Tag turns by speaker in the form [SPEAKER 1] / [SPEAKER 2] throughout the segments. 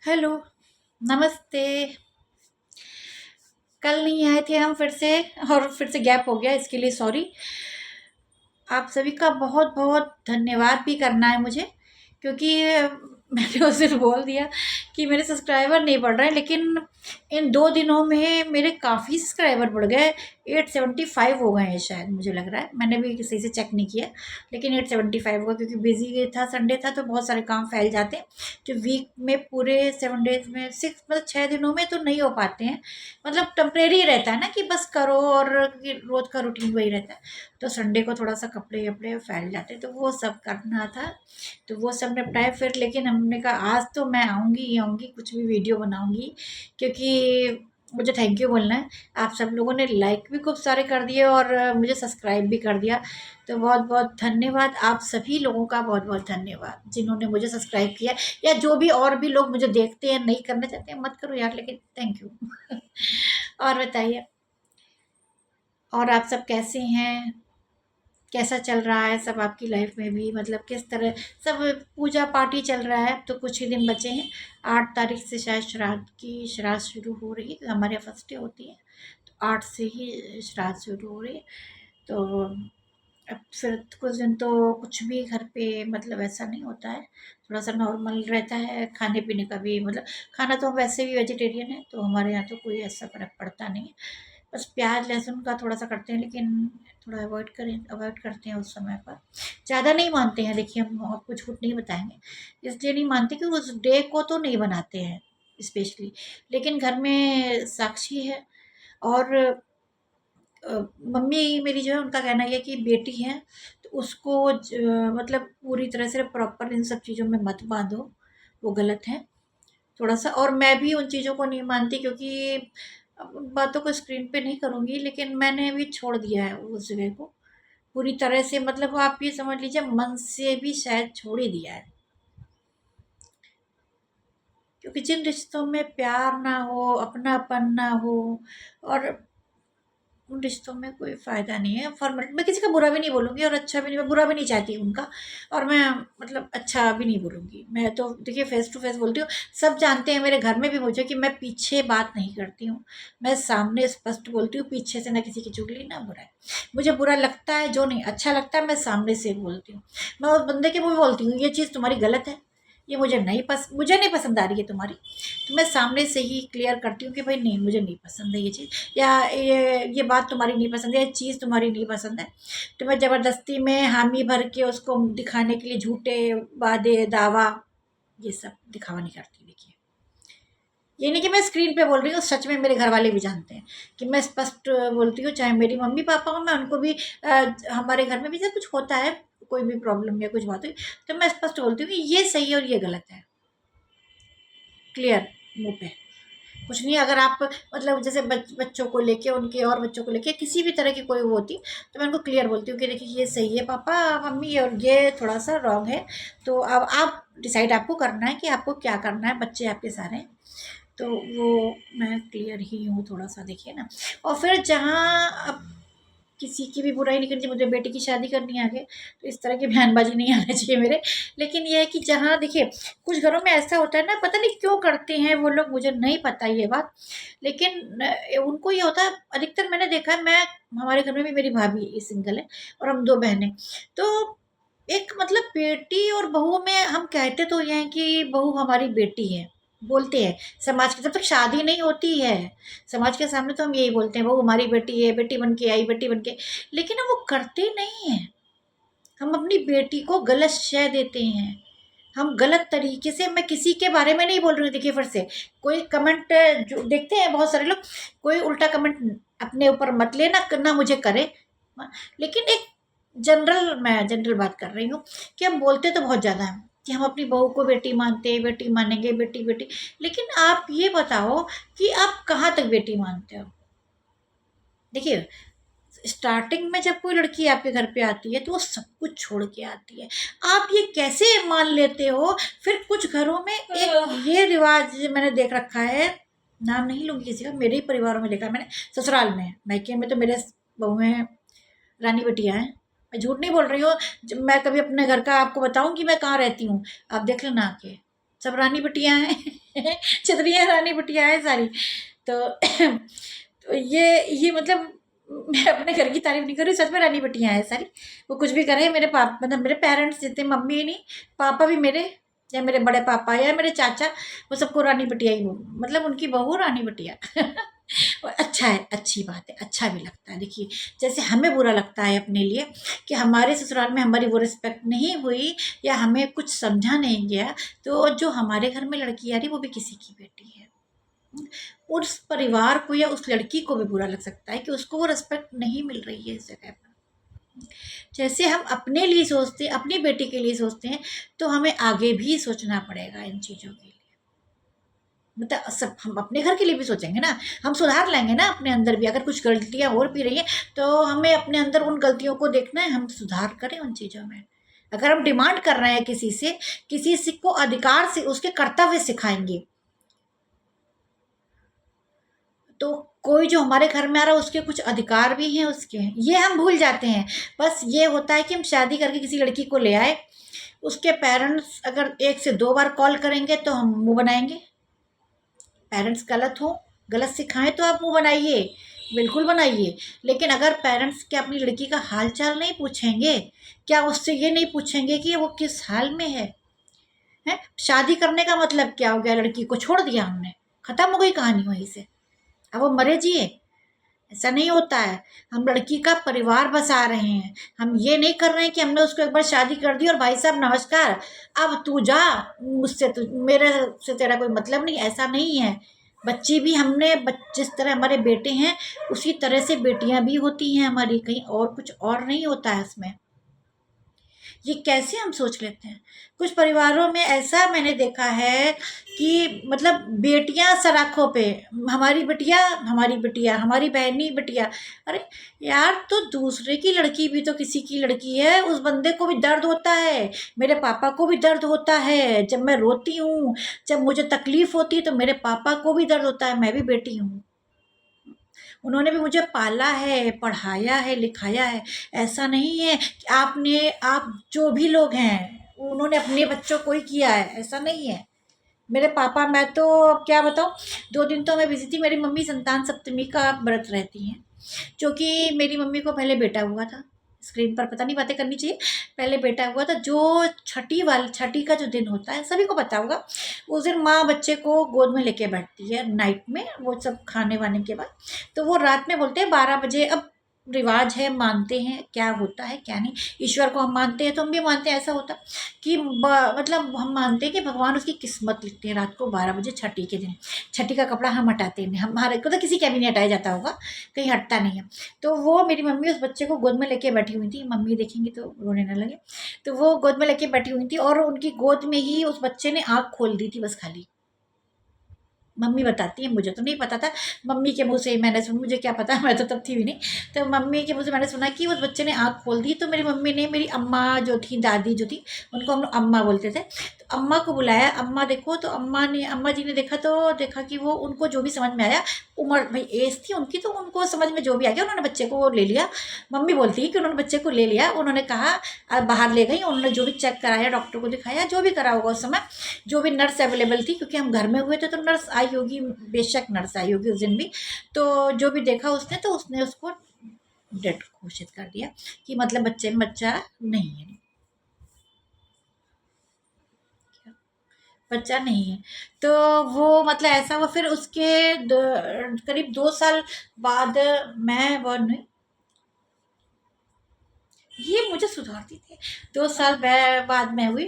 [SPEAKER 1] Hello, नमस्ते। कल नहीं आए थे हम फिर से, और फिर से गैप हो गया, इसके लिए सॉरी। आप सभी का बहुत बहुत धन्यवाद भी करना है मुझे, क्योंकि मैंने उस दिन बोल दिया कि मेरे सब्सक्राइबर नहीं बढ़ रहे हैं, लेकिन इन 2 दिनों में मेरे काफ़ी सब्सक्राइबर बढ़ गए। 875 हो गए हैं शायद, मुझे लग रहा है। मैंने भी सही से चेक नहीं किया, लेकिन 875 हुआ, क्योंकि बिजी था, संडे था, तो बहुत सारे काम फैल जाते हैं जो वीक में पूरे 7 डेज में, 6 मतलब 6 दिनों में तो नहीं हो पाते हैं। मतलब टेम्परेरी रहता है ना, कि बस करो, और रोज़ का रूटीन वही रहता है। तो संडे को थोड़ा सा कपड़े वपड़े फैल जाते हैं, तो वो सब करना था। तो वो सब निपटाए फिर, लेकिन हमने कहा आज तो मैं आऊँगी ही आऊँगी, कुछ भी वीडियो बनाऊँगी, क्योंकि मुझे थैंक यू बोलना है। आप सब लोगों ने लाइक भी खूब सारे कर दिए, और मुझे सब्सक्राइब भी कर दिया। तो बहुत बहुत धन्यवाद आप सभी लोगों का, बहुत बहुत धन्यवाद जिन्होंने मुझे सब्सक्राइब किया, या जो भी और भी लोग मुझे देखते हैं, नहीं करना चाहते हैं, मत करो यार, लेकिन थैंक यू। और बताइए, और आप सब कैसे हैं? कैसा चल रहा है सब आपकी लाइफ में भी, मतलब किस तरह सब? पूजा पाठ ही चल रहा है, अब तो कुछ ही दिन बचे हैं। 8 तारीख से शायद श्राद्ध शुरू हो रही है, हमारे यहाँ फर्स्ट डे होती है, तो 8 से ही श्राद्ध शुरू हो रही है। तो अब फिर कुछ दिन तो कुछ भी घर पे मतलब ऐसा नहीं होता है, थोड़ा सा नॉर्मल रहता है खाने पीने का भी। मतलब खाना तो हम वैसे भी वेजिटेरियन है, तो हमारे यहाँ तो कोई ऐसा फर्क पड़ता नहीं है। बस प्याज लहसुन का थोड़ा सा करते हैं, लेकिन थोड़ा अवॉइड करते हैं उस समय पर। ज़्यादा नहीं मानते हैं, देखिए हम आपको झूठ नहीं बताएंगे, इसलिए नहीं मानते कि उस डे को तो नहीं बनाते हैं स्पेशली। लेकिन घर में साक्षी है, और मम्मी मेरी जो है, उनका कहना ये है कि बेटी है, तो उसको मतलब पूरी तरह से प्रॉपर इन सब चीज़ों में मत बांधो, वो गलत है थोड़ा सा। और मैं भी उन चीज़ों को नहीं मानती, क्योंकि अब उन बातों को स्क्रीन पे नहीं करूँगी, लेकिन मैंने भी छोड़ दिया है उस जगह को पूरी तरह से। मतलब आप ये समझ लीजिए, मन से भी शायद छोड़ ही दिया है, क्योंकि जिन रिश्तों में प्यार ना हो, अपनापन ना हो, और उन रिश्तों में कोई फ़ायदा नहीं है। फॉर्मेलिटी, मैं किसी का बुरा भी नहीं बोलूँगी, और अच्छा भी नहीं, मैं बुरा भी नहीं चाहती उनका, और मैं मतलब अच्छा भी नहीं बोलूँगी। मैं तो देखिए फेस टू फेस बोलती हूँ। सब जानते हैं मेरे घर में भी मुझे, कि मैं पीछे बात नहीं करती हूँ, मैं सामने स्पष्ट बोलती हूँ, पीछे से ना किसी की चुगली ना बुराई। मुझे बुरा लगता है, जो नहीं अच्छा लगता है, मैं सामने से बोलती हूँ। मैं उस बंदे के मुँह में बोलती हूँ, ये चीज़ तुम्हारी गलत है, ये मुझे नहीं पसंद आ रही है तुम्हारी, तो मैं सामने से ही क्लियर करती हूँ कि भाई नहीं, मुझे नहीं पसंद है ये चीज़, या ये बात तुम्हारी नहीं पसंद है, ये चीज़ तुम्हारी नहीं पसंद है। तो मैं ज़बरदस्ती में हामी भर के उसको दिखाने के लिए झूठे वादे दावा, ये सब दिखावा नहीं करती। देखिए, ये नहीं कि मैं स्क्रीन पे बोल रही हूँ, सच में मेरे घर वाले भी जानते हैं कि मैं स्पष्ट बोलती हूँ, चाहे मेरी मम्मी पापा हो, मैं उनको भी हमारे घर में भी जब कुछ होता है, कोई भी प्रॉब्लम या कुछ बात हुई, तो मैं स्पष्ट बोलती हूँ कि ये सही है और ये गलत है, क्लियर, मुंह पे। कुछ नहीं, अगर आप मतलब जैसे बच्चों को लेके, उनके और बच्चों को लेके किसी भी तरह की कोई वो होती, तो मैं उनको क्लियर बोलती हूँ कि देखिए ये सही है पापा मम्मी, और ये थोड़ा सा रॉन्ग है। तो अब आप डिसाइड आपको करना है कि आपको क्या करना है, बच्चे आपके सारे हैं। तो वो मैं क्लियर ही हूँ थोड़ा सा, देखिए ना। और फिर जहाँ अब किसी की भी बुराई नहीं करनी चाहिए, मुझे बेटी की शादी करनी है आगे, तो इस तरह की बयानबाजी नहीं आना चाहिए मेरे। लेकिन ये है कि जहाँ देखिए, कुछ घरों में ऐसा होता है ना, पता नहीं क्यों करते हैं वो लोग, मुझे नहीं पता ये बात, लेकिन उनको ये होता है, अधिकतर मैंने देखा है। मैं हमारे घर में भी मेरी भाभी सिंगल है, और हम 2 बहनें। तो एक मतलब बेटी और बहू में हम कहते तो ये हैं कि बहू हमारी बेटी है, बोलते हैं समाज के, जब तक शादी नहीं होती है समाज के सामने तो हम यही बोलते हैं, बहू हमारी बेटी है, बेटी बन के आई, बेटी बन के। लेकिन हम वो करते नहीं हैं, हम अपनी बेटी को गलत शय देते हैं, हम गलत तरीके से। मैं किसी के बारे में नहीं बोल रही हूँ, देखिए फिर से कोई कमेंट जो देखते हैं बहुत सारे लोग, कोई उल्टा कमेंट अपने ऊपर मत लेना, ना मुझे करे। लेकिन एक मैं जनरल बात कर रही हूँ, कि हम बोलते तो बहुत ज़्यादा हैं कि हम अपनी बहू को बेटी मानते हैं, बेटी मानेंगे, बेटी बेटी। लेकिन आप ये बताओ कि आप कहाँ तक बेटी मानते हो? देखिए, स्टार्टिंग में जब कोई लड़की आपके घर पे आती है, तो वो सब कुछ छोड़ के आती है। आप ये कैसे मान लेते हो? फिर कुछ घरों में एक ये रिवाज मैंने देख रखा है, नाम नहीं लूँगी किसी का, मेरे ही परिवारों में देखा है मैंने, ससुराल में, मायके में तो मेरे बहुएँ हैं, रानी बिटिया हैं। मैं झूठ नहीं बोल रही हूँ, जब मैं कभी अपने घर का आपको बताऊँ कि मैं कहाँ रहती हूँ, आप देख लेना आके, सब रानी बिटिया हैं। छतरियाँ रानी बिटिया है सारी। तो ये मतलब मैं अपने घर की तारीफ नहीं कर रही, सच में रानी बिटियाँ हैं सारी। वो कुछ भी करे, मेरे पाप मतलब मेरे पेरेंट्स जितने, मम्मी नहीं पापा भी मेरे, या मेरे बड़े पापा या मेरे चाचा, वो सबको रानी बिटिया ही मतलब उनकी बहू रानी बिटिया। और अच्छा है, अच्छी बात है, अच्छा भी लगता है। देखिए जैसे हमें बुरा लगता है अपने लिए कि हमारे ससुराल में हमारी वो रिस्पेक्ट नहीं हुई या हमें कुछ समझा नहीं गया, तो जो हमारे घर में लड़की आ रही वो भी किसी की बेटी है, उस परिवार को या उस लड़की को भी बुरा लग सकता है कि उसको वो रिस्पेक्ट नहीं मिल रही है इस जगह पर। जैसे हम अपने लिए सोचते हैं, अपनी बेटी के लिए सोचते हैं, तो हमें आगे भी सोचना पड़ेगा इन चीज़ों के लिए। मतलब सब हम अपने घर के लिए भी सोचेंगे ना, हम सुधार लेंगे ना अपने अंदर भी। अगर कुछ गलतियाँ और भी रही हैं तो हमें अपने अंदर उन गलतियों को देखना है, हम सुधार करें उन चीज़ों में। अगर हम डिमांड कर रहे हैं किसी से, किसी से को अधिकार से उसके कर्तव्य सिखाएंगे, तो कोई जो हमारे घर में आ रहा है उसके कुछ अधिकार भी हैं उसके, ये हम भूल जाते हैं। बस ये होता है कि हम शादी करके किसी लड़की को ले आए, उसके पेरेंट्स अगर 1 से 2 बार कॉल करेंगे तो हम मुँह बनाएँगे। पेरेंट्स गलत हो, गलत सिखाएँ तो आप मुँह बनाइए, बिल्कुल बनाइए। लेकिन अगर पेरेंट्स क्या अपनी लड़की का हाल-चाल नहीं पूछेंगे, क्या उससे ये नहीं पूछेंगे कि वो किस हाल में है? हैं? शादी करने का मतलब क्या हो गया? लड़की को छोड़ दिया हमने, खत्म हो गई कहानी वहीं से। अब वो मरे जिए, ऐसा नहीं होता है। हम लड़की का परिवार बसा रहे हैं, हम ये नहीं कर रहे हैं कि हमने उसको एक बार शादी कर दी और भाई साहब नमस्कार, अब तू जा, मुझसे तो मेरे से तेरा कोई मतलब नहीं, ऐसा नहीं है। बच्ची भी हमने जिस तरह हमारे बेटे हैं उसी तरह से बेटियां भी होती हैं हमारी, कहीं और कुछ और नहीं होता है इसमें। ये कैसे हम सोच लेते हैं? कुछ परिवारों में ऐसा मैंने देखा है कि मतलब बेटियां सराखों पे, हमारी बिटिया, हमारी बिटिया, हमारी बहनी बिटिया। अरे यार, तो दूसरे की लड़की भी तो किसी की लड़की है, उस बंदे को भी दर्द होता है, मेरे पापा को भी दर्द होता है। जब मैं रोती हूँ, जब मुझे तकलीफ होती है तो मेरे पापा को भी दर्द होता है, मैं भी बेटी हूँ। उन्होंने भी मुझे पाला है, पढ़ाया है, लिखाया है। ऐसा नहीं है कि आप जो भी लोग हैं, उन्होंने अपने बच्चों को ही किया है, ऐसा नहीं है। मेरे पापा, मैं तो अब क्या बताऊँ, 2 दिन तो मैं बिज़ी थी। मेरी मम्मी संतान सप्तमी का व्रत रहती हैं, क्योंकि मेरी मम्मी को पहले बेटा हुआ था। स्क्रीन पर पता नहीं बातें करनी चाहिए, पहले बेटा हुआ था। जो छठी का जो दिन होता है, सभी को पता होगा, उस दिन माँ बच्चे को गोद में लेके बैठती है नाइट में, वो सब खाने वाने के बाद। तो वो रात में बोलते हैं 12 बजे, अब रिवाज है, मानते हैं क्या होता है क्या नहीं। ईश्वर को हम मानते हैं तो हम भी मानते हैं, ऐसा होता कि मतलब हम मानते हैं कि भगवान उसकी किस्मत लिखते हैं रात को 12 बजे छठी के दिन। छठी का कपड़ा हम हटाते नहीं, हमारे को तो किसी का भी नहीं हटाया जाता होगा, कहीं हटता नहीं है। तो वो मेरी मम्मी उस बच्चे को गोद में लेके बैठी हुई थी, मम्मी देखेंगी तो रोने ना लगे। तो वो गोद में लेके बैठी हुई थी और उनकी गोद में ही उस बच्चे ने आँख खोल दी थी बस खाली। मम्मी बताती है, मुझे तो नहीं पता था। मम्मी के मुँह से ही मैंने सुना, मुझे क्या पता, मैं तो तब थी भी नहीं। तो मम्मी के मुँह से मैंने सुना कि उस बच्चे ने आँख खोल दी। तो मेरी मम्मी ने, मेरी अम्मा जो थी, दादी जो थी, उनको हम लोग अम्मा बोलते थे, तो अम्मा को बुलाया, अम्मा देखो। तो अम्मा जी ने देखा, तो देखा कि वो, उनको जो भी समझ में आया, उम्र भाई एज थी उनकी, तो उनको समझ में जो भी आ गया उन्होंने बच्चे को ले लिया। मम्मी बोलती है कि उन्होंने बच्चे को ले लिया, उन्होंने कहा, बाहर ले गई, उन्होंने जो भी चेक कराया, डॉक्टर को दिखाया, जो भी करा होगा उस समय, जो भी नर्स अवेलेबल थी, क्योंकि हम घर में हुए थे तो नर्स आई होगी, बेशक नर्स आई होगी उस दिन भी। तो जो भी देखा उसने, तो उसने उसको डेड घोषित कर दिया कि मतलब बच्चे में बच्चा नहीं है, बच्चा नहीं है। तो वो मतलब ऐसा हुआ। फिर उसके करीब 2 साल बाद मैं बॉर्न हुई। ये मुझे सुधारती थी। 2 साल बाद मैं हुई।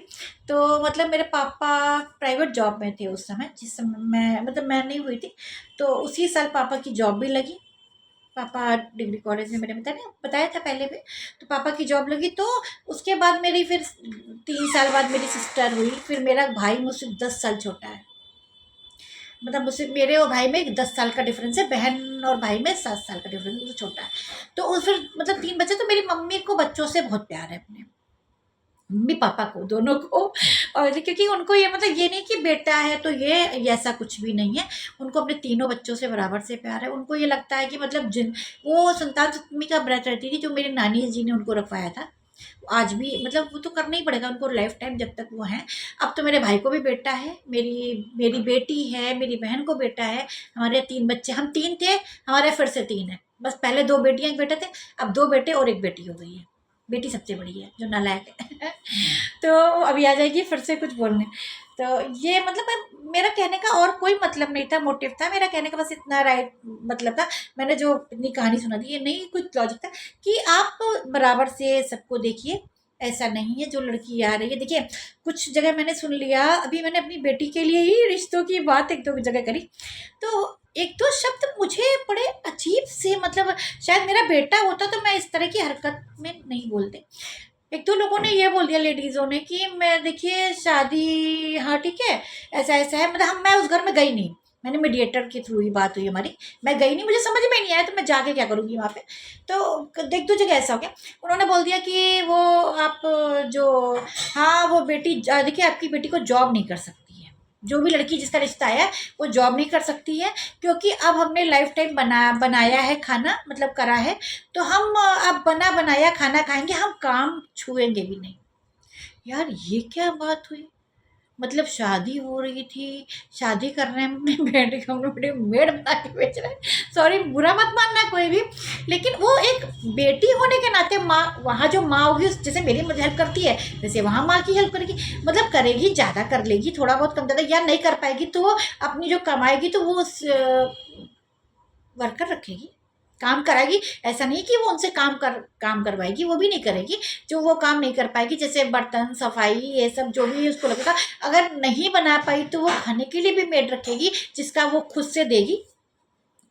[SPEAKER 1] तो मतलब मेरे पापा प्राइवेट जॉब में थे उस समय, जिस समय मैं, मतलब मैं नहीं हुई थी। तो उसी साल पापा की जॉब भी लगी। पापा डिग्री कॉलेज में, मैंने बताया था पहले भी। तो पापा की जॉब लगी, तो उसके बाद मेरी फिर 3 साल बाद मेरी सिस्टर हुई। फिर मेरा भाई मुझसे 10 साल छोटा है, मतलब मुझसे, मेरे और भाई में 10 साल का डिफरेंस है, बहन और भाई में 7 साल का डिफरेंस, मुझसे छोटा है। तो उस फिर मतलब 3 बच्चे। तो मेरी मम्मी को बच्चों से बहुत प्यार है, अपने मम्मी पापा को, दोनों को। और क्योंकि उनको ये, मतलब ये नहीं कि बेटा है तो ये ऐसा कुछ भी नहीं है। उनको अपने तीनों बच्चों से बराबर से प्यार है। उनको ये लगता है कि मतलब जिन, वो संतान सप्तमी का व्रत रहती थी, जो मेरी नानी जी ने उनको रखवाया था। आज भी मतलब वो तो करना ही पड़ेगा उनको लाइफ टाइम जब तक वो हैं। अब तो मेरे भाई को भी बेटा है, मेरी मेरी बेटी है, मेरी बहन को बेटा है, हमारे 3 बच्चे, हम 3 थे, हमारे फिर से 3 है। बस पहले 2 बेटियाँ 1 बेटा थे, अब 2 बेटे और 1 बेटी हो गई है। बेटी सबसे बड़ी है जो नालायक है। तो अभी आ जाएगी फिर से कुछ बोलने। तो ये मतलब मेरा कहने का और कोई मतलब नहीं था, मोटिव था मेरा कहने का बस इतना, राइट मतलब था। मैंने जो इतनी कहानी सुना दी, ये नहीं कुछ लॉजिक था कि आप बराबर से सबको देखिए। ऐसा नहीं है जो लड़की आ रही है, देखिए कुछ जगह मैंने सुन लिया, अभी मैंने अपनी बेटी के लिए ही रिश्तों की बात 1-2 जगह करी, तो 1-2 शब्द मुझे बड़े अजीब से, मतलब शायद मेरा बेटा होता तो मैं इस तरह की हरकत में नहीं बोलते। 1-2 लोगों ने ये बोल दिया, लेडीज़ों ने, कि मैं देखिए शादी, हाँ ठीक है, ऐसा-ऐसा है, मतलब हम मैं उस घर में गई नहीं। मैंने मीडिएटर के थ्रू ही बात हुई हमारी, मैं गई नहीं, मुझे समझ में नहीं आया तो मैं जाके क्या करूँगी वहाँ पे। तो 1-2 जगह ऐसा हो गया। उन्होंने बोल दिया कि वो आप जो, हाँ, वो बेटी देखिए आपकी बेटी को जॉब नहीं कर सकती है। जो भी लड़की जिसका रिश्ता आया है, वो जॉब नहीं कर सकती है, क्योंकि अब हमने लाइफ टाइम बनाया है खाना, मतलब करा है, तो हम अब बना बनाया खाना खाएँगे, हम काम छुएँगे भी नहीं। यार ये क्या बात हुई? मतलब शादी हो रही थी, शादी कर रहे हैं, अपने बेटे को हम लोग मेड बना के बेच रहे हैं। सॉरी, बुरा मत मानना कोई भी, लेकिन वो एक बेटी होने के नाते माँ, वहाँ जो माँ होगी जैसे मेरी मदद हेल्प करती है, वैसे वहाँ माँ की हेल्प करेगी। मतलब करेगी, ज़्यादा कर लेगी, थोड़ा बहुत कम ज़्यादा, या नहीं कर पाएगी तो वो अपनी जो कमाएगी तो वो वर्कर रखेगी, काम कराएगी। ऐसा नहीं कि वो उनसे काम करवाएगी, वो भी नहीं करेगी। जो वो काम नहीं कर पाएगी, जैसे बर्तन सफाई ये सब जो भी उसको लगेगा, अगर नहीं बना पाई तो वो खाने के लिए भी मेड रखेगी, जिसका वो खुद से देगी,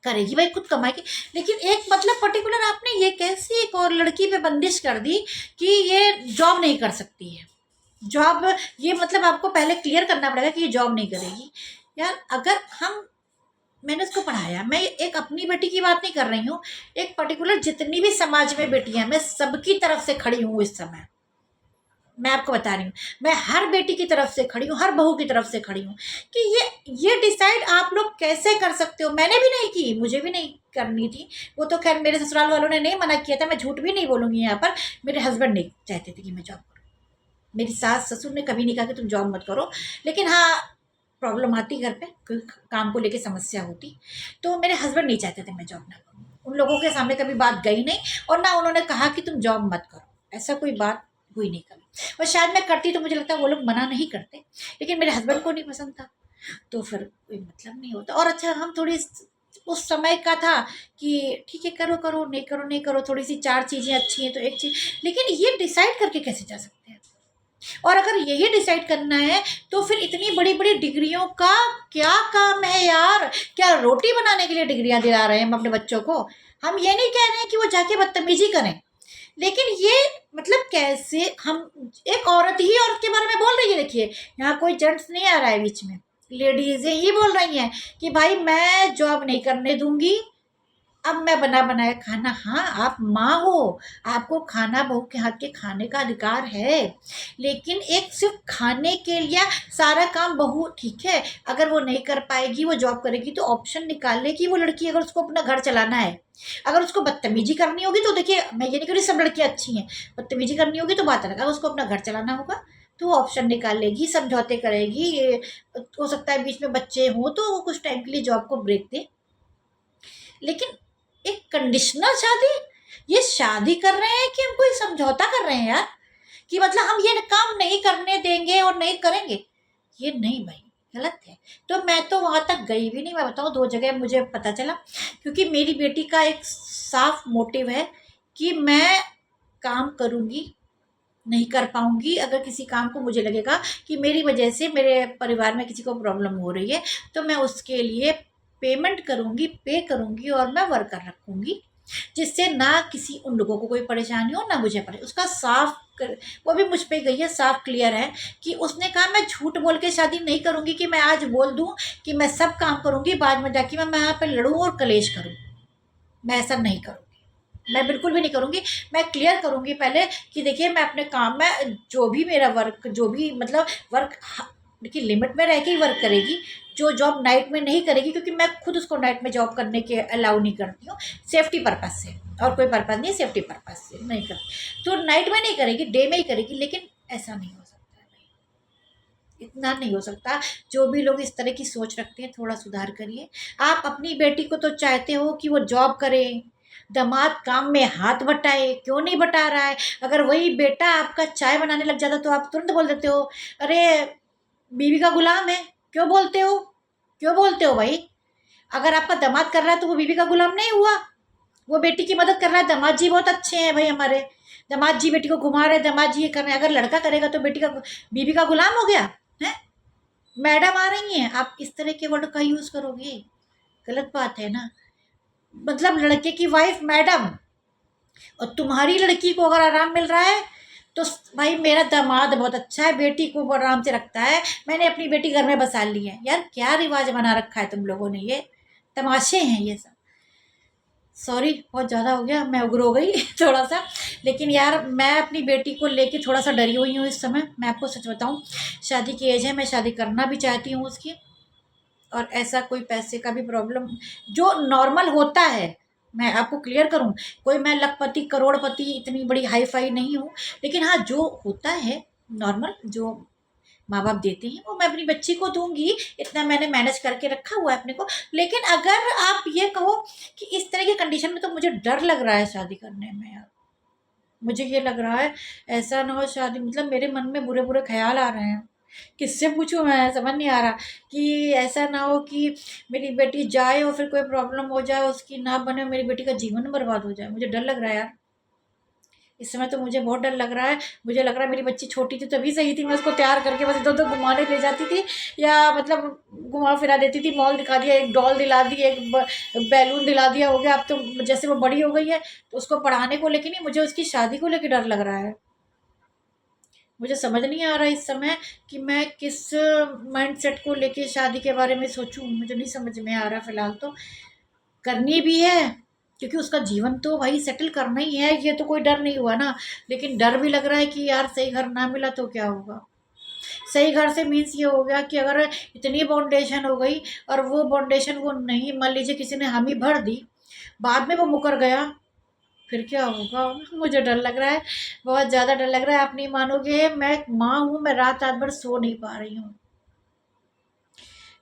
[SPEAKER 1] करेगी भाई, खुद कमाएगी। लेकिन एक मतलब पर्टिकुलर आपने ये कैसी एक और लड़की पे बंदिश कर दी कि ये जॉब नहीं कर सकती है। जॉब, ये मतलब आपको पहले क्लियर करना पड़ेगा कि ये जॉब नहीं करेगी। यार अगर हम, मैंने उसको पढ़ाया, मैं एक अपनी बेटी की बात नहीं कर रही हूँ, एक पर्टिकुलर जितनी भी समाज में बेटियां हैं, मैं सबकी तरफ से खड़ी हूँ इस समय। मैं आपको बता रही हूँ, मैं हर बेटी की तरफ से खड़ी हूँ, हर बहू की तरफ से खड़ी हूँ कि ये डिसाइड आप लोग कैसे कर सकते हो। मैंने भी नहीं की, मुझे भी नहीं करनी थी। वो तो खैर मेरे ससुराल वालों ने नहीं मना किया था, मैं झूठ भी नहीं बोलूँगी यहाँ पर। मेरे हस्बैंड नहीं चाहते थे कि मैं जॉब करूँ, मेरी सास ससुर ने कभी नहीं कहा कि तुम जॉब मत करो, लेकिन हाँ प्रॉब्लम आती घर पे, कोई काम को लेके समस्या होती, तो मेरे हस्बैंड नहीं चाहते थे मैं जॉब ना करूँ। उन लोगों के सामने कभी बात गई नहीं, और ना उन्होंने कहा कि तुम जॉब मत करो, ऐसा कोई बात हुई नहीं कभी। और शायद मैं करती तो मुझे लगता है वो लोग मना नहीं करते, लेकिन मेरे हस्बैंड को नहीं पसंद था, तो फिर कोई मतलब नहीं होता। और अच्छा हम थोड़ी उस समय का था कि ठीक है करो करो, नहीं करो नहीं करो, थोड़ी सी 4 चीज़ें अच्छी हैं तो एक चीज़, लेकिन ये डिसाइड करके कैसे जा सकते हैं? और अगर यही डिसाइड करना है तो फिर इतनी बड़ी बड़ी डिग्रियों का क्या काम है यार? क्या रोटी बनाने के लिए डिग्रियां दिला रहे हैं हम अपने बच्चों को? हम ये नहीं कह रहे हैं कि वो जाके बदतमीजी करें, लेकिन ये मतलब कैसे हम, एक औरत ही औरत के बारे में बोल रही है, देखिए यहाँ कोई जेंट्स नहीं आ रहा है बीच में, लेडीजें ही बोल रही हैं कि भाई मैं जॉब नहीं करने दूंगी, अब मैं बना बनाया खाना। हाँ आप माँ हो, आपको खाना बहू के हाथ के खाने का अधिकार है, लेकिन एक सिर्फ खाने के लिए सारा काम बहू, ठीक है अगर वो नहीं कर पाएगी, वो जॉब करेगी तो ऑप्शन निकाल लेगी वो लड़की, अगर उसको अपना घर चलाना है। अगर उसको बदतमीजी करनी होगी तो देखिए, मैं ये नहीं कह रही सब लड़कियां अच्छी हैं, बदतमीजी करनी होगी तो बात अलग है, अगर उसको अपना घर चलाना होगा तो वो ऑप्शन निकाल लेगी, समझौते करेगी। ये हो सकता है बीच में बच्चे हों तो वो कुछ टाइम के लिए जॉब को ब्रेक दे, लेकिन एक कंडीशनल शादी, ये शादी कर रहे हैं कि हम कोई समझौता कर रहे हैं यार, कि मतलब हम ये काम नहीं करने देंगे और नहीं करेंगे? ये नहीं भाई, गलत है। तो मैं तो वहां तक गई भी नहीं, मैं बताऊं 2 जगह मुझे पता चला, क्योंकि मेरी बेटी का एक साफ मोटिव है कि मैं काम करूंगी, नहीं कर पाऊंगी अगर किसी काम को मुझे लगेगा कि मेरी वजह से मेरे परिवार में किसी को प्रॉब्लम हो रही है, तो मैं उसके लिए पेमेंट करूंगी, पे करूंगी, और मैं वर्कर रखूंगी, जिससे ना किसी उन लोगों को कोई परेशानी हो ना मुझे परेशानी। उसका साफ वो भी मुझ पे गई है, साफ क्लियर है कि उसने कहा मैं झूठ बोल के शादी नहीं करूंगी, कि मैं आज बोल दूं कि मैं सब काम करूंगी, बाद में जाके मैं यहाँ पे लड़ूं और कलेश करूं। मैं ऐसा नहीं करूंगी, मैं बिल्कुल भी नहीं करूंगी। मैं क्लियर करूंगी पहले कि देखिए मैं अपने काम में जो भी मेरा वर्क, जो भी मतलब वर्क लेकिन लिमिट में रह के ही वर्क करेगी। जो जॉब नाइट में नहीं करेगी, क्योंकि मैं खुद उसको नाइट में जॉब करने के अलाउ नहीं करती हूँ, सेफ्टी पर्पज़ से, और कोई पर्पज़ नहीं, सेफ्टी पर्पज़ से नहीं करती। तो नाइट में नहीं करेगी, डे में ही करेगी, लेकिन ऐसा नहीं हो सकता है भाई, इतना नहीं हो सकता। जो भी लोग इस तरह की सोच रखते हैं, थोड़ा सुधार करिए। आप अपनी बेटी को तो चाहते हो कि वो जॉब करे, दामाद काम में हाथ बटाए, क्यों नहीं बटा रहा है? अगर वही बेटा आपका चाय बनाने लग जाता तो आप तुरंत बोल देते हो, अरे बीवी का गुलाम है। क्यों बोलते हो? क्यों बोलते हो भाई? अगर आपका दामाद कर रहा है तो वो बीवी का गुलाम नहीं हुआ, वो बेटी की मदद कर रहा है। दामाद जी बहुत अच्छे हैं भाई हमारे, दामाद जी बेटी को घुमा रहे, दामाद जी ये कर रहे हैं। अगर लड़का करेगा तो बेटी का, बीवी का गुलाम हो गया है। मैडम आ रही हैं, आप इस तरह के वर्ड का यूज करोगे, गलत बात है ना। मतलब लड़के की वाइफ मैडम, और तुम्हारी लड़की को अगर आराम मिल रहा है तो भाई मेरा दामाद बहुत अच्छा है, बेटी को आराम से रखता है, मैंने अपनी बेटी घर में बसा ली है। यार क्या रिवाज बना रखा है तुम लोगों ने, ये तमाशे हैं ये सब। सॉरी बहुत ज़्यादा हो गया, मैं उग्र हो गई थोड़ा सा। लेकिन यार मैं अपनी बेटी को लेके थोड़ा सा डरी हुई हूँ इस समय। मैं आपको सच बताऊँ, शादी की एज है, मैं शादी करना भी चाहती हूँ उसकी, और ऐसा कोई पैसे का भी प्रॉब्लम जो नॉर्मल होता है, मैं आपको क्लियर करूं, कोई मैं लखपति करोड़पति इतनी बड़ी हाई फाई नहीं हूँ, लेकिन हाँ जो होता है नॉर्मल, जो माँ बाप देते हैं वो मैं अपनी बच्ची को दूंगी, इतना मैंने मैनेज करके रखा हुआ है अपने को। लेकिन अगर आप ये कहो कि इस तरह की कंडीशन में, तो मुझे डर लग रहा है शादी करने में यार। मुझे ये लग रहा है ऐसा ना हो शादी, मतलब मेरे मन में बुरे बुरे ख्याल आ रहे हैं। किससे पूछूं, मैं समझ नहीं आ रहा कि ऐसा ना हो कि मेरी बेटी जाए और फिर कोई प्रॉब्लम हो जाए, उसकी ना बने, मेरी बेटी का जीवन बर्बाद हो जाए। मुझे डर लग रहा है यार, इस समय तो मुझे बहुत डर लग रहा है। मुझे लग रहा है मेरी बच्ची छोटी थी तभी सही थी, मैं उसको तैयार करके बस इधर उधर घुमाने ले जाती थी, या मतलब घुमा फिरा देती थी, मॉल दिखा दिया, एक डॉल दिला दी, एक बैलून दिला दिया, हो गया। अब तो जैसे वो बड़ी हो गई है तो उसको पढ़ाने को लेके नहीं, मुझे उसकी शादी को लेके डर लग रहा है। मुझे समझ नहीं आ रहा इस समय कि मैं किस माइंडसेट को लेके शादी के बारे में सोचूं, मुझे नहीं समझ में आ रहा फिलहाल तो। करनी भी है क्योंकि उसका जीवन तो भाई सेटल करना ही है, ये तो कोई डर नहीं हुआ ना। लेकिन डर भी लग रहा है कि यार सही घर ना मिला तो क्या होगा। सही घर से मीन्स ये हो गया कि अगर इतनी बाउंडेशन हो गई और वो बाउंडेशन वो नहीं, मान लीजिए किसी ने हामी भर दी, बाद में वो मुकर गया, फिर क्या होगा? मुझे डर लग रहा है, बहुत ज़्यादा डर लग रहा है। आप नहीं मानोगे, मैं माँ हूँ, मैं रात रात भर सो नहीं पा रही हूँ।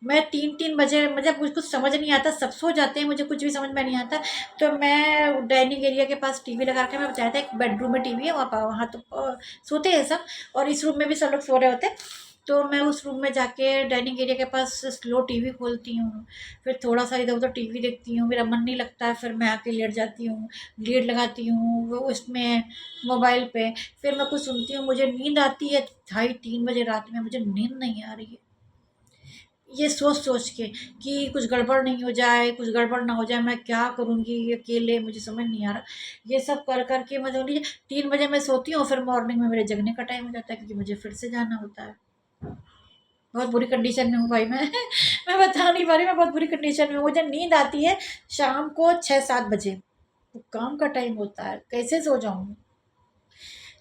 [SPEAKER 1] मैं 3-3 बजे, मुझे कुछ समझ नहीं आता, सब सो जाते हैं, मुझे कुछ भी समझ में नहीं आता। तो मैं डाइनिंग एरिया के पास टीवी लगा के, मैं बताया था एक बेडरूम में टीवी है, वहाँ तो सोते हैं सब, और इस रूम में भी सब लोग सो रहे होते हैं। तो मैं उस रूम में जाके डाइनिंग एरिया के पास स्लो टीवी खोलती हूँ, फिर थोड़ा सा इधर उधर टीवी देखती हूँ, मेरा मन नहीं लगता है, फिर मैं आके लेट जाती हूँ, लीड लगाती हूँ वो उसमें मोबाइल पे, फिर मैं कुछ सुनती हूँ, मुझे नींद आती है 2:30-3 बजे रात में, मुझे नींद नहीं आ रही है। ये सोच सोच के कि कुछ गड़बड़ नहीं हो जाए, कुछ गड़बड़ ना हो जाए, मैं क्या करूँगी ये अकेले, मुझे समझ नहीं आ रहा। ये सब कर कर के मैं समझ लीजिए 3 बजे मैं सोती हूँ, फिर मॉर्निंग में मेरे जगने का टाइम हो जाता है, क्योंकि मुझे फिर से जाना होता है। बहुत बुरी कंडीशन में हूँ भाई मैं मैं बता नहीं पा रही, मैं बहुत बुरी कंडीशन में हूँ। मुझे नींद आती है शाम को 6-7 बजे, वो काम का टाइम होता है, कैसे सो जाऊँ?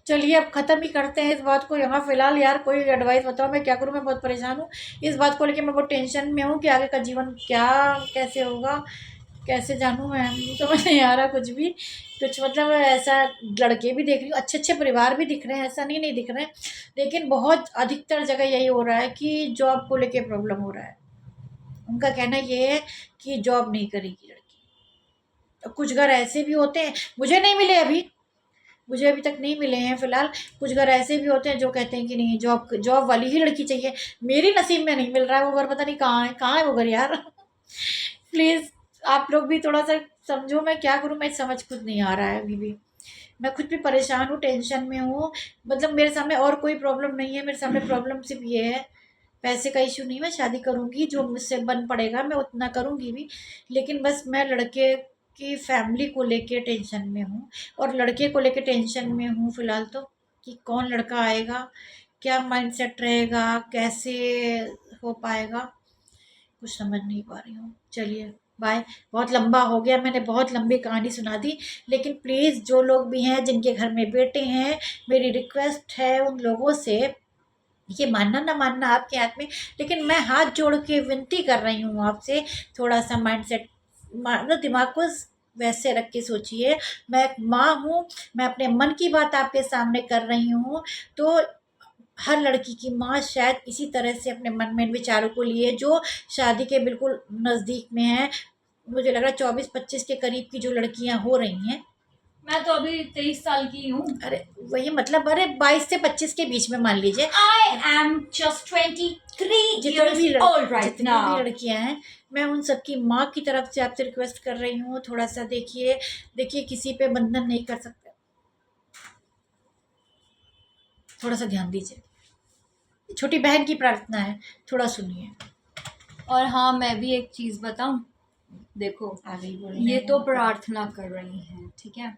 [SPEAKER 1] चलिए अब ख़त्म ही करते हैं इस बात को यहाँ फ़िलहाल। यार कोई एडवाइस बताओ, मैं क्या करूँ? मैं बहुत परेशान हूँ इस बात को लेके, मैं बहुत टेंशन में हूँ कि आगे का जीवन क्या कैसे होगा, कैसे जानूँ मैं? समझ नहीं आ रहा कुछ भी। कुछ मतलब ऐसा, लड़के भी देख रही हूँ, अच्छे अच्छे परिवार भी दिख रहे हैं, ऐसा नहीं दिख रहे हैं, लेकिन बहुत अधिकतर जगह यही हो रहा है कि जॉब को लेके प्रॉब्लम हो रहा है। उनका कहना ये है कि जॉब नहीं करेगी लड़की। तो कुछ घर ऐसे भी होते हैं, मुझे नहीं मिले अभी, मुझे अभी तक नहीं मिले हैं फ़िलहाल। कुछ घर ऐसे भी होते हैं जो कहते हैं कि नहीं, जॉब जॉब वाली ही लड़की चाहिए। मेरी नसीब में नहीं मिल रहा है वो घर, पता नहीं कहाँ है वो घर यार प्लीज़ आप लोग भी थोड़ा सा समझो, मैं क्या करूँ? मैं समझ खुद नहीं आ रहा है अभी भी। मैं खुद भी परेशान हूँ, टेंशन में हूँ। मतलब मेरे सामने और कोई प्रॉब्लम नहीं है, मेरे सामने प्रॉब्लम सिर्फ ये है, पैसे का इशू नहीं। मैं शादी करूँगी, जो मुझसे बन पड़ेगा मैं उतना करूँगी भी, लेकिन बस मैं लड़के की फैमिली को लेके टेंशन में हूँ, और लड़के को लेके टेंशन में हूँ फ़िलहाल तो, कि कौन लड़का आएगा, क्या माइंडसेट रहेगा, कैसे हो पाएगा, कुछ समझ नहीं पा रही हूँ। चलिए बाय, बहुत लंबा हो गया, मैंने बहुत लंबी कहानी सुना दी। लेकिन प्लीज़ जो लोग भी हैं जिनके घर में बेटे हैं, मेरी रिक्वेस्ट है उन लोगों से ये मानना ना मानना आपके हाथ में, लेकिन मैं हाथ जोड़ के विनती कर रही हूँ आपसे, थोड़ा सा माइंडसेट, मतलब दिमाग को वैसे रख के सोचिए। मैं एक माँ हूँ, मैं अपने मन की बात आपके सामने कर रही हूँ। तो हर लड़की की माँ शायद इसी तरह से अपने मन में इन विचारों को लिए, जो शादी के बिल्कुल नज़दीक में है। मुझे लग रहा है 24-25 के करीब की जो लड़कियां हो रही हैं।
[SPEAKER 2] मैं तो अभी 23 साल की हूँ।
[SPEAKER 1] अरे वही मतलब, अरे 22 से 25 के बीच में मान लीजिए।
[SPEAKER 2] I am just 23
[SPEAKER 1] जितनी
[SPEAKER 2] years
[SPEAKER 1] भी
[SPEAKER 2] old right
[SPEAKER 1] जितनी
[SPEAKER 2] now.
[SPEAKER 1] भी लड़कियां हैं, मैं उन सबकी माँ की तरफ से आपसे रिक्वेस्ट कर रही हूँ, थोड़ा सा देखिए, देखिए किसी पे बंधन नहीं कर सकते, थोड़ा सा ध्यान दीजिए। छोटी बहन की प्रार्थना है, थोड़ा सुनिए।
[SPEAKER 2] और हाँ, मैं भी एक चीज बताऊं, देखो
[SPEAKER 1] आ गई बोलने।
[SPEAKER 2] ये तो प्रार्थना कर रही हैं, ठीक है,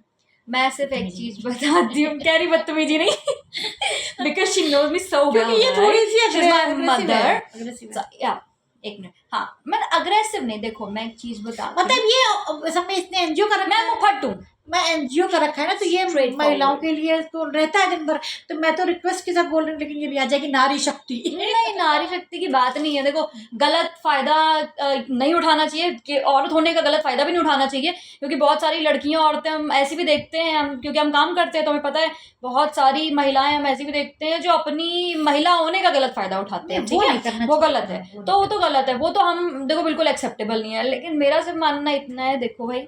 [SPEAKER 2] मैं सिर्फ एक चीज बताती हूँ, कह रही बदतमीजी नहीं, because she knows me so well,
[SPEAKER 1] क्योंकि ये थोड़ी सी
[SPEAKER 2] मदर
[SPEAKER 1] aggressive है।
[SPEAKER 2] या एक मिनट, हाँ मैं अग्रेसिव नहीं, देखो मैं एक चीज बताती हूँ,
[SPEAKER 1] मतलब ये समय इसने एनजीओ का रखा
[SPEAKER 2] मैं
[SPEAKER 1] है,
[SPEAKER 2] मुफट हूँ,
[SPEAKER 1] मैं एनजीओ का रखा है ना, तो ये
[SPEAKER 2] Straightforward.
[SPEAKER 1] महिलाओं के लिए तो रहता है दिन भर। तो मैं तो रिक्वेस्ट के साथ बोल रही हूँ, लेकिन ये भी आ जाएगी नारी शक्ति।
[SPEAKER 2] नहीं नारी शक्ति की बात नहीं है, देखो गलत फायदा नहीं उठाना चाहिए, कि औरत होने का गलत फायदा भी नहीं उठाना चाहिए, क्योंकि बहुत सारी लड़कियां औरतें हम ऐसी भी देखते हैं, हम क्योंकि हम काम करते हैं तो हमें पता है, बहुत सारी महिलाएं हम ऐसी भी देखते हैं जो अपनी महिला होने का गलत फायदा उठाते हैं, ठीक है, वो गलत है, तो वो तो गलत है, वो तो हम देखो बिल्कुल एक्सेप्टेबल नहीं है। लेकिन मेरा सिर्फ मानना इतना है, देखो भाई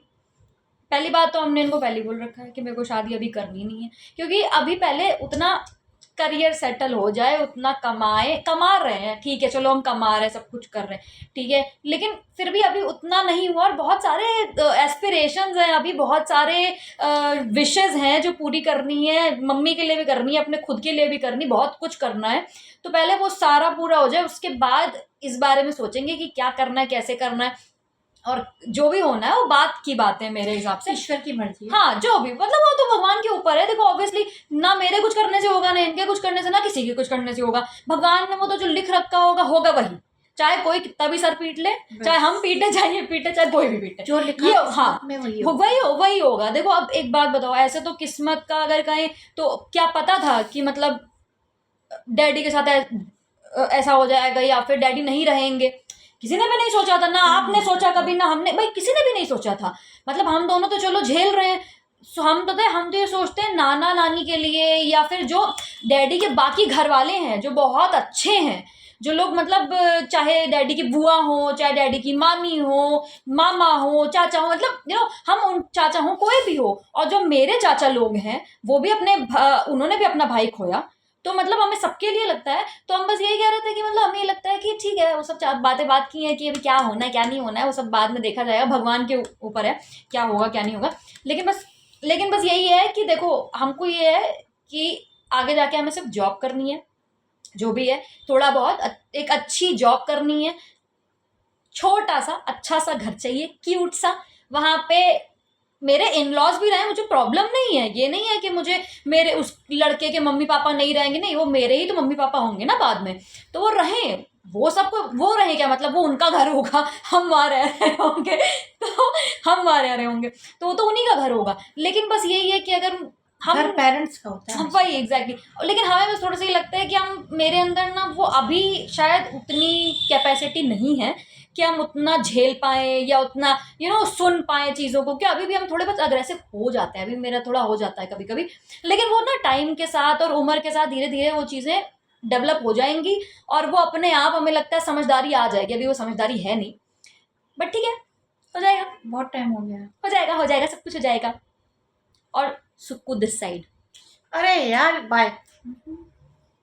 [SPEAKER 2] पहली बात तो हमने इनको पहले बोल रखा है कि मेरे को शादी अभी करनी नहीं है, क्योंकि अभी पहले उतना करियर सेटल हो जाए, उतना कमा रहे हैं, ठीक है चलो हम कमा रहे हैं, सब कुछ कर रहे हैं, ठीक है, लेकिन फिर भी अभी उतना नहीं हुआ, और बहुत सारे एस्पिरेशंस हैं, अभी बहुत सारे विशेस हैं जो पूरी करनी है, मम्मी के लिए भी करनी है, अपने खुद के लिए भी करनी, बहुत कुछ करना है। तो पहले वो सारा पूरा हो जाए, उसके बाद इस बारे में सोचेंगे कि क्या करना है, कैसे करना है, और जो भी होना है वो बात की बात है मेरे हिसाब से,
[SPEAKER 1] ईश्वर की मर्जी।
[SPEAKER 2] हाँ जो भी, मतलब वो तो भगवान के ऊपर है, देखो ऑब्वियसली ना मेरे कुछ करने से होगा, ना इनके कुछ करने से, ना किसी के कुछ करने से होगा, भगवान ने वो तो जो लिख रखा होगा होगा वही, चाहे कोई कितना भी सर पीट ले, चाहे हम पीटे, चाहे ये पीटे, चाहे कोई भी पीटे,
[SPEAKER 1] जो लिखा
[SPEAKER 2] ये हाँ
[SPEAKER 1] में
[SPEAKER 2] वही होगा। देखो अब एक बात बताओ, ऐसे तो किस्मत का अगर कहें तो क्या पता था कि मतलब डैडी के साथ ऐसा हो जाएगा, या फिर डैडी नहीं रहेंगे, किसी ने भी नहीं सोचा था, ना आपने सोचा कभी, ना हमने, भाई किसी ने भी नहीं सोचा था, मतलब हम दोनों तो चलो झेल रहे हैं, हम पता है, हम तो ये सोचते हैं नाना नानी के लिए, या फिर जो डैडी के बाकी घर वाले हैं जो बहुत अच्छे हैं, जो लोग मतलब चाहे डैडी की बुआ हो, चाहे डैडी की मामी हो, मामा हो, चाचा हो, मतलब हम उन चाचा हो, कोई भी हो, और जो मेरे चाचा लोग हैं वो भी उन्होंने भी अपना भाई खोया, तो मतलब हमें सबके लिए लगता है, तो हम बस यही कह रहे थे कि मतलब हमें ये लगता है कि ठीक है, वो सब बात की है कि अभी क्या होना है क्या नहीं होना है, वो सब बाद में देखा जाएगा, भगवान के ऊपर है क्या होगा क्या नहीं होगा। लेकिन बस यही है कि देखो हमको ये है कि आगे जाके हमें सिर्फ जॉब करनी है, जो भी है थोड़ा बहुत एक अच्छी जॉब करनी है, छोटा सा अच्छा सा घर चाहिए, क्यूट सा, वहां पे मेरे इन लॉज भी रहे, मुझे प्रॉब्लम नहीं है, ये नहीं है कि मुझे मेरे उस लड़के के मम्मी पापा नहीं रहेंगे, नहीं वो मेरे ही तो मम्मी पापा होंगे ना बाद में, तो वो रहें, वो सबको वो रहे, क्या मतलब वो उनका घर होगा, हम वहाँ रह रहे होंगे, तो हम वहाँ रह रहे होंगे, तो वो तो उन्हीं का घर होगा। लेकिन बस यही है कि अगर हम
[SPEAKER 1] पेरेंट्स का होता है
[SPEAKER 2] वही एग्जैक्टली, लेकिन हमें बस थोड़ा सा ये लगता है कि हम मेरे अंदर ना वो अभी शायद उतनी कैपेसिटी नहीं है कि हम उतना झेल पाए, या उतना सुन पाए चीज़ों को, कि अभी भी हम थोड़े बहुत अग्रेसिव हो जाते हैं, अभी मेरा थोड़ा हो जाता है कभी कभी, लेकिन वो ना टाइम के साथ और उम्र के साथ धीरे धीरे वो चीज़ें डेवलप हो जाएंगी, और वो अपने आप हमें लगता है समझदारी आ जाएगी, अभी वो समझदारी है नहीं, बट ठीक है, हो जाएगा,
[SPEAKER 1] बहुत टाइम हो गया,
[SPEAKER 2] हो जाएगा सब कुछ हो जाएगा। और सुक्कू दिस साइड।
[SPEAKER 1] अरे यार बाय।